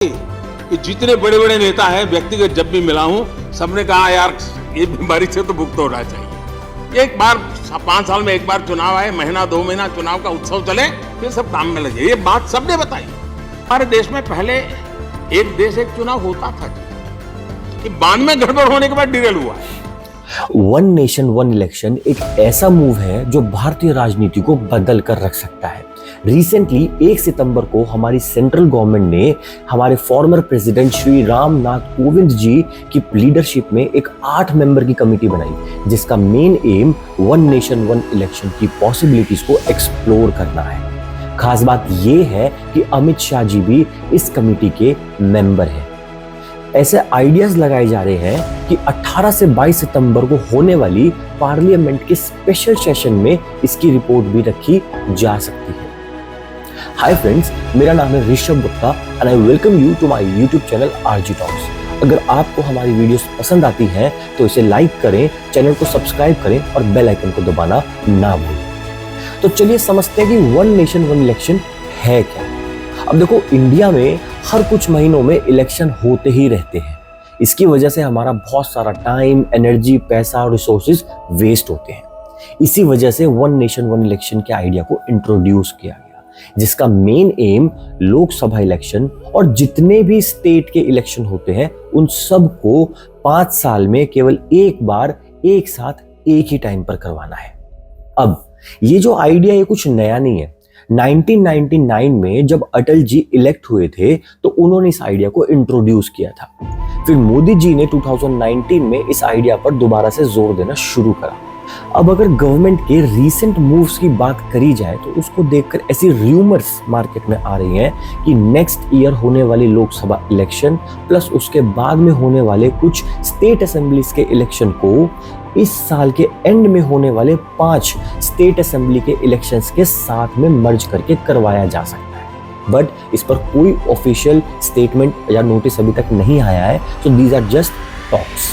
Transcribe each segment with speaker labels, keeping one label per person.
Speaker 1: कि जितने बड़े बड़े नेता हैं व्यक्तिगत जब भी मिला हूं सबने कहा यार ये बीमारी से तो मुक्त होना चाहिए। एक बार 5 साल में एक बार चुनाव आए, महीना 2 महीना चुनाव का उत्सव चले, फिर सब काम में लगे। ये बात सबने बताई। हमारे देश में पहले एक देश एक चुनाव होता था, कि बाद में गड़बड़ होने के बाद डिरेल हुआ।
Speaker 2: वन नेशन वन इलेक्शन एक ऐसा मूव है जो भारतीय राजनीति को बदल कर रख सकता है। रिसेंटली 1 सितंबर को हमारी सेंट्रल गवर्नमेंट ने हमारे फॉर्मर प्रेसिडेंट श्री राम नाथ कोविंद जी की लीडरशिप में एक 8 मेंबर की कमेटी बनाई, जिसका main M one nation one election की पॉसिबिलिटीज को एक्सप्लोर करना है। खास बात यह है कि अमित शाह जी भी इस कमेटी के मेंबर हैं। ऐसे आइडियाज लगाए जा रहे हैं कि 18 से 22 सितंबर को होने वाली पार्लियामेंट के स्पेशल सेशन में इसकी रिपोर्ट भी रखी जा सकती है। हाय फ्रेंड्स, मेरा नाम है Rishabh Gupta and I welcome you to my YouTube channel RG talks. अगर आपको हमारी वीडियोस पसंद आती हैं तो इसे लाइक करें, चैनल को सब्सक्राइब करें और बेल आइकन को दबाना ना भूलें। तो चलिए समझते हैं कि वन नेशन वन इलेक्शन है क्या। अब देखो, इंडिया में हर कुछ महीनों में इलेक्शन होते ही रहते हैं। इसकी वजह से हमारा बहुत सारा टाइम, एनर्जी, पैसा और रिसोर्सेज वेस्ट होते हैं। इसी वजह से वन नेशन वन इलेक्शन के आइडिया को इंट्रोड्यूस किया गया, जिसका मेन एम लोकसभा इलेक्शन और जितने भी स्टेट के इलेक्शन होते हैं उन सब को 5 साल में केवल एक बार एक साथ एक ही टाइम पर करवाना है। अब ये जो आइडिया है कुछ नया नहीं है। 1999 में जब अटल जी इलेक्ट हुए थे तो उन्होंने इस आइडिया को इंट्रोड्यूस किया था। फिर मोदी जी ने 2019 में इस आइडिया पर दोबारा से जोर देना शुरू करा। अब अगर गवर्नमेंट के रीसेंट मूव्स की बात करी जाए तो उसको देखकर ऐसी रूमर्स मार्केट में आ रही हैं कि नेक्स्ट ईयर होने वाली लोकसभा इलेक्शन प्लस उसके बाद में होने वाले कुछ स्टेट असेंबलीज के इलेक्शन को इस साल के एंड में होने वाले 5 स्टेट असेंबली के इलेक्शंस के साथ में मर्ज करके करवाया जा सकता है। बट इस पर कोई ऑफिशियल स्टेटमेंट या नोटिस अभी तक नहीं आया है, so these are just talks.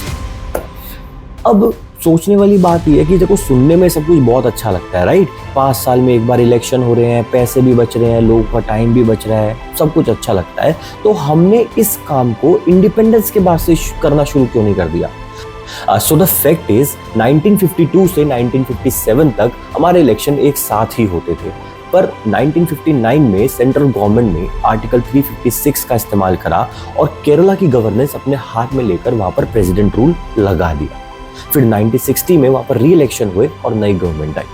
Speaker 2: अब सोचने वाली बात यह है कि देखो, सुनने में सब कुछ बहुत अच्छा लगता है, राइट। 5 साल में एक बार इलेक्शन हो रहे हैं, पैसे भी बच रहे हैं, लोगों का टाइम भी बच रहा है, सब कुछ अच्छा लगता है। तो हमने इस काम को इंडिपेंडेंस के बाद से करना शुरू क्यों नहीं कर दिया। सो द फैक्ट इज 1952 से 1957 तक हमारे इलेक्शन एक साथ ही होते थे, पर 1959 में सेंट्रल गवर्नमेंट ने आर्टिकल 356 का इस्तेमाल करा और केरला की गवर्नेंस अपने हाथ में लेकर वहां पर प्रेसिडेंट रूल लगा दिया। फिर 1960 में वहां पर री इलेक्शन हुए और नई गवर्नमेंट आई,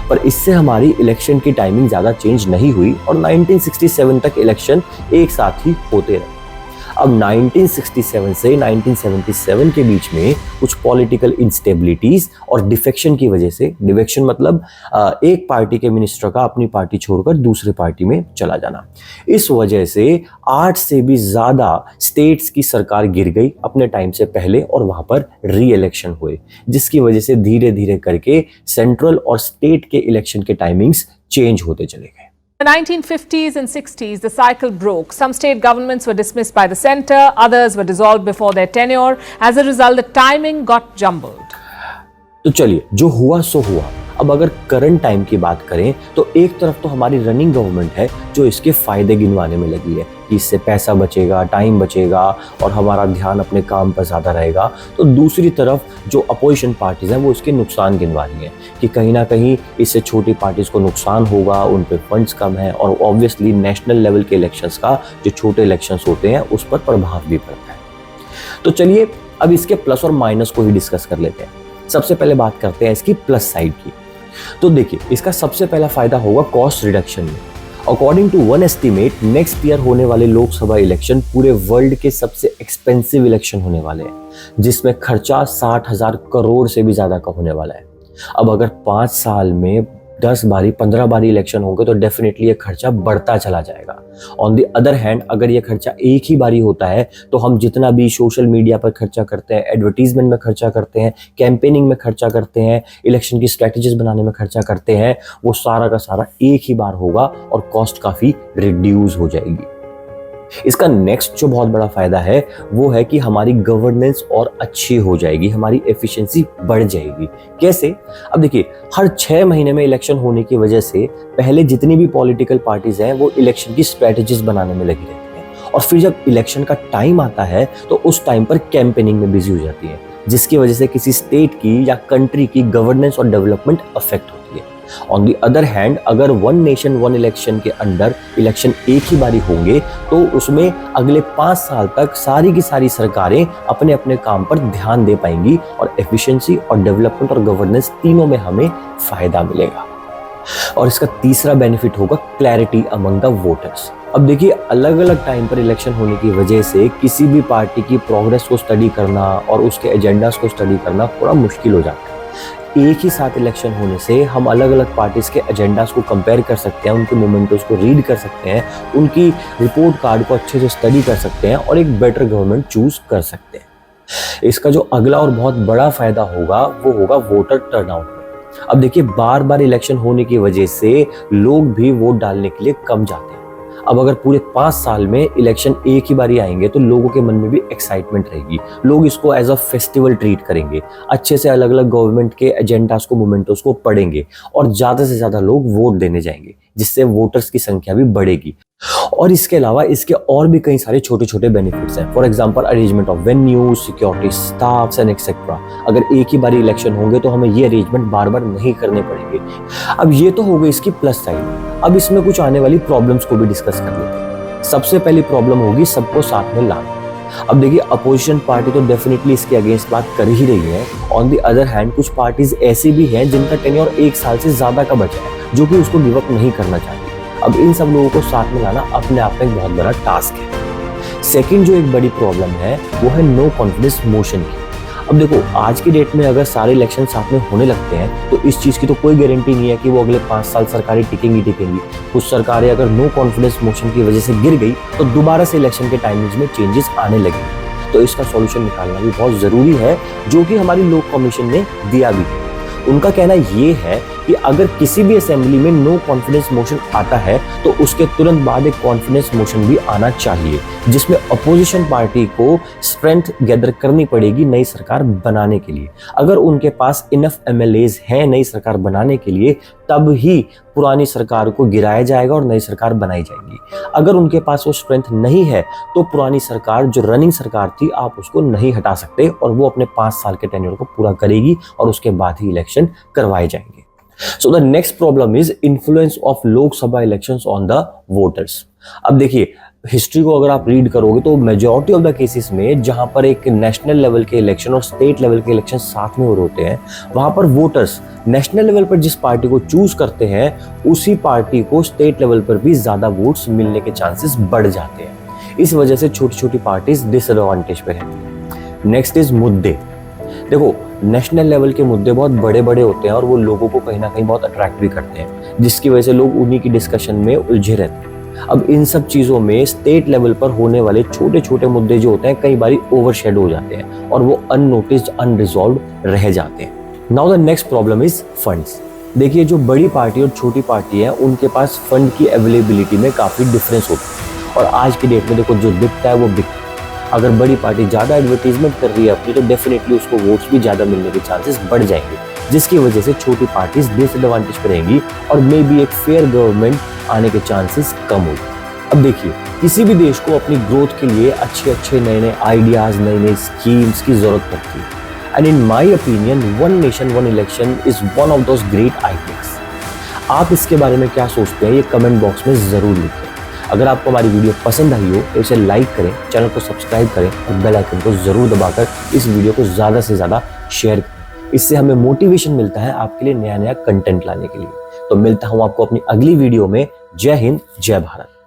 Speaker 2: पर इससे हमारी इलेक्शन की टाइमिंग ज्यादा चेंज नहीं हुई और 1967 तक इलेक्शन एक साथ ही होते रहे। अब 1967 से 1977 के बीच में कुछ पॉलिटिकल इंस्टेबिलिटीज और डिफेक्शन की वजह से, डिफेक्शन मतलब एक पार्टी के मिनिस्टर का अपनी पार्टी छोड़कर दूसरी पार्टी में चला जाना, इस वजह से 8 से भी ज्यादा स्टेट्स की सरकार गिर गई अपने टाइम से पहले और वहां पर री इलेक्शन हुए, जिसकी वजह से धीरे धीरे करके सेंट्रल और स्टेट के इलेक्शन के टाइमिंग्स चेंज होते चले गए।
Speaker 3: In the 1950s and 60s, the cycle broke. Some state governments were dismissed by the centre, others were dissolved before their tenure. As a result, the timing got jumbled.
Speaker 2: तो चलिए, जो हुआ सो हुआ। अब अगर करंट टाइम की बात करें तो एक तरफ तो हमारी रनिंग गवर्नमेंट है जो इसके फायदे गिनवाने में लगी है कि इससे पैसा बचेगा, टाइम बचेगा और हमारा ध्यान अपने काम पर ज़्यादा रहेगा। तो दूसरी तरफ जो अपोजिशन पार्टीज हैं वो इसके नुकसान गिनवा रही हैं कि कहीं ना कहीं इससे छोटी पार्टीज को नुकसान होगा, उन पे फंड्स कम है और ऑब्वियसली नेशनल लेवल के इलेक्शंस का जो छोटे इलेक्शंस होते हैं उस पर प्रभाव भी पड़ता है। तो चलिए अब इसके प्लस और माइनस को ही डिस्कस कर लेते हैं। सबसे पहले बात करते हैं इसकी प्लस साइड की। तो देखिए, इसका सबसे पहला फायदा होगा कॉस्ट रिडक्शन में। According to one estimate, next year होने वाले लोकसभा इलेक्शन पूरे वर्ल्ड के सबसे एक्सपेंसिव इलेक्शन होने वाले हैं, जिसमें खर्चा 60,000 करोड़ से भी ज्यादा का होने वाला है। अब अगर 5 साल में 10 बारी 15 बारी इलेक्शन होंगे तो डेफिनेटली ये खर्चा बढ़ता चला जाएगा। ऑन द अदर हैंड, अगर ये खर्चा एक ही बारी होता है तो हम जितना भी सोशल मीडिया पर खर्चा करते हैं, एडवर्टीजमेंट में खर्चा करते हैं, कैंपेनिंग में खर्चा करते हैं, इलेक्शन की स्ट्रैटेजीज बनाने में खर्चा करते हैं, वो सारा का सारा एक ही बार होगा और कॉस्ट काफी रिड्यूस हो जाएगी। इसका नेक्स्ट जो बहुत बड़ा फायदा है वो है कि हमारी गवर्नेंस और अच्छी हो जाएगी, हमारी एफिशिएंसी बढ़ जाएगी। कैसे? अब देखिए, हर 6 महीने में इलेक्शन होने की वजह से पहले जितनी भी पॉलिटिकल पार्टीज हैं वो इलेक्शन की स्ट्रेटजीज बनाने में लगी रहती हैं और फिर जब इलेक्शन का टाइम आता है तो उस टाइम पर कैंपेनिंग में बिजी हो जाती है, जिसकी वजह से किसी स्टेट की या कंट्री की गवर्नेंस और डेवलपमेंट अफेक्ट होती है। ऑन दी अदर हैंड, अगर वन नेशन वन इलेक्शन के अंडर इलेक्शन एक ही बारी होंगे तो उसमें अगले 5 साल तक सारी की सारी सरकारें अपने अपने काम पर ध्यान दे पाएंगी और एफिशिएंसी और डेवलपमेंट और गवर्नेंस तीनों में हमें फायदा मिलेगा। और इसका तीसरा बेनिफिट होगा क्लैरिटी अमंग द वोटर्स। अब देखिए, अलग अलग टाइम पर इलेक्शन होने की वजह से किसी भी पार्टी की प्रोग्रेस को स्टडी करना और उसके एजेंडास को स्टडी करना थोड़ा मुश्किल हो जाता है। एक ही साथ इलेक्शन होने से हम अलग अलग पार्टीज के एजेंडास को कंपेयर कर सकते हैं, उनके मोमेंटोस को रीड कर सकते हैं, उनकी रिपोर्ट कार्ड को अच्छे से स्टडी कर सकते हैं और एक बेटर गवर्नमेंट चूज कर सकते हैं। इसका जो अगला और बहुत बड़ा फायदा होगा वो होगा वोटर टर्नआउट में। अब देखिए, बार बार इलेक्शन होने की वजह से लोग भी वोट डालने के लिए कम जाते हैं। अब अगर पूरे 5 साल में इलेक्शन एक ही बारी आएंगे तो लोगों के मन में भी एक्साइटमेंट रहेगी, लोग इसको एज अ फेस्टिवल ट्रीट करेंगे, अच्छे से अलग अलग गवर्नमेंट के एजेंडास को, मोमेंटोस को पढ़ेंगे और ज्यादा से ज्यादा लोग वोट देने जाएंगे, जिससे वोटर्स की संख्या भी बढ़ेगी। और इसके अलावा इसके और भी कई सारे छोटे छोटे बेनिफिट्स हैं। For example, arrangement of venue, security staffs and etcetera. अगर एक ही बारी इलेक्शन होंगे तो हमें ये अरेंजमेंट बार बार नहीं करने पड़ेंगे। अब ये तो हो गई इसकी प्लस साइड। अब इसमें कुछ आने वाली प्रॉब्लम्स को भी डिस्कस कर लेते हैं। सबसे पहली प्रॉब्लम होगी सबको साथ में लाना। अब देखिए, अपोजिशन पार्टी तो डेफिनेटली इसके अगेंस्ट बात कर ही रही है। ऑन दी अदर हैंड, कुछ पार्टीज ऐसी भी हैं जिनका टेन्योर 1 साल से ज्यादा का बचा है, जो कि उसको गिव अप नहीं करना चाहती। अब इन सब लोगों को साथ में लाना अपने आप में एक बहुत बड़ा टास्क है। सेकंड जो एक बड़ी प्रॉब्लम है वो है नो कॉन्फिडेंस मोशन की। अब देखो, आज की डेट में अगर सारे इलेक्शन साथ में होने लगते हैं तो इस चीज की तो कोई गारंटी नहीं है कि वो अगले 5 साल सरकारें टिकेंगी। कुछ सरकारें अगर नो कॉन्फिडेंस मोशन की वजह से गिर गई तो दोबारा से इलेक्शन के टाइमिंग्स में चेंजेस आने लगेंगे। तो इसका सॉल्यूशन निकालना भी बहुत जरूरी है, जो कि हमारी लोक कमीशन ने दिया भी है। उनका कहना ये है कि अगर किसी भी असेंबली में नो कॉन्फिडेंस मोशन आता है तो उसके तुरंत बाद एक कॉन्फिडेंस मोशन भी आना चाहिए, जिसमें अपोजिशन पार्टी को स्ट्रेंथ गैदर करनी पड़ेगी नई सरकार बनाने के लिए। अगर उनके पास इनफ एमएलएज हैं नई सरकार बनाने के लिए, तब ही पुरानी सरकार को गिराया जाएगा और नई सरकार बनाई जाएगी। अगर उनके पास वो स्ट्रेंथ नहीं है तो पुरानी सरकार, जो रनिंग सरकार थी, आप उसको नहीं हटा सकते और वो अपने 5 साल के टेन्योर को पूरा करेगी और उसके बाद ही इलेक्शन करवाए जाएंगे। So the next problem is influence of लोक सभा elections on the voters। अब देखिए, हिस्ट्री को अगर आप रीड करोगे तो मेजॉरिटी ऑफ द केसेस में जहां पर एक नेशनल लेवल के इलेक्शन और स्टेट लेवल के इलेक्शन साथ में हो रहे होते हैं, वहां पर वोटर्स नेशनल लेवल पर जिस पार्टी को चूज करते हैं उसी पार्टी को स्टेट लेवल पर भी ज्यादा वोट्स मिलने के चांसेस बढ़ जाते हैं। इस वजह से छोटी छोटी पार्टीज डिसएडवांटेज पे रहती है। नेक्स्ट इज मुद्दे। देखो, नेशनल लेवल के मुद्दे बहुत बड़े बड़े होते हैं और वो लोगों को कहीं ना कहीं बहुत अट्रैक्ट भी करते हैं, जिसकी वजह से लोग उन्हीं की डिस्कशन में उलझे रहते हैं। अब इन सब चीजों में स्टेट लेवल पर होने वाले छोटे छोटे मुद्दे जो होते हैं कई बार ओवरशैडो हो जाते हैं और वो अननोटिस्ड, अनरिजॉल्व्ड रह जाते हैं। Now the next problem is funds. देखिए, जो बड़ी पार्टी और छोटी पार्टी है उनके पास फंड की अवेलेबिलिटी में काफी डिफरेंस होता है और आज की डेट में देखो, जो बिकता है वो बिकता है। अगर बड़ी पार्टी ज्यादा एडवर्टीजमेंट कर रही है अपनी, तो डेफिनेटली उसको वोट्स भी ज्यादा मिलने के चांसेस बढ़ जाएंगे, जिसकी वजह से छोटी पार्टीज डिसएडवांटेज पे रहेंगी और मे बी एक फेयर गवर्नमेंट आने के चांसेस कम होंगे। अब देखिए, किसी भी देश को अपनी ग्रोथ के लिए अच्छे अच्छे नए नए आइडियाज, नई नई स्कीम्स की जरूरत पड़ती है। And in my opinion, one nation one election is one of those great ideas. आप इसके बारे में क्या सोचते हैं, ये कमेंट बॉक्स में जरूर लिखें। अगर आपको हमारी वीडियो पसंद आई हो तो इसे लाइक करें, चैनल को सब्सक्राइब करें और बेल आइकन को जरूर दबाकर इस वीडियो को ज्यादा से ज्यादा शेयर करें। इससे हमें मोटिवेशन मिलता है आपके लिए नया नया कंटेंट लाने के लिए। तो मिलता हूं आपको अपनी अगली वीडियो में। जय हिंद, जय भारत।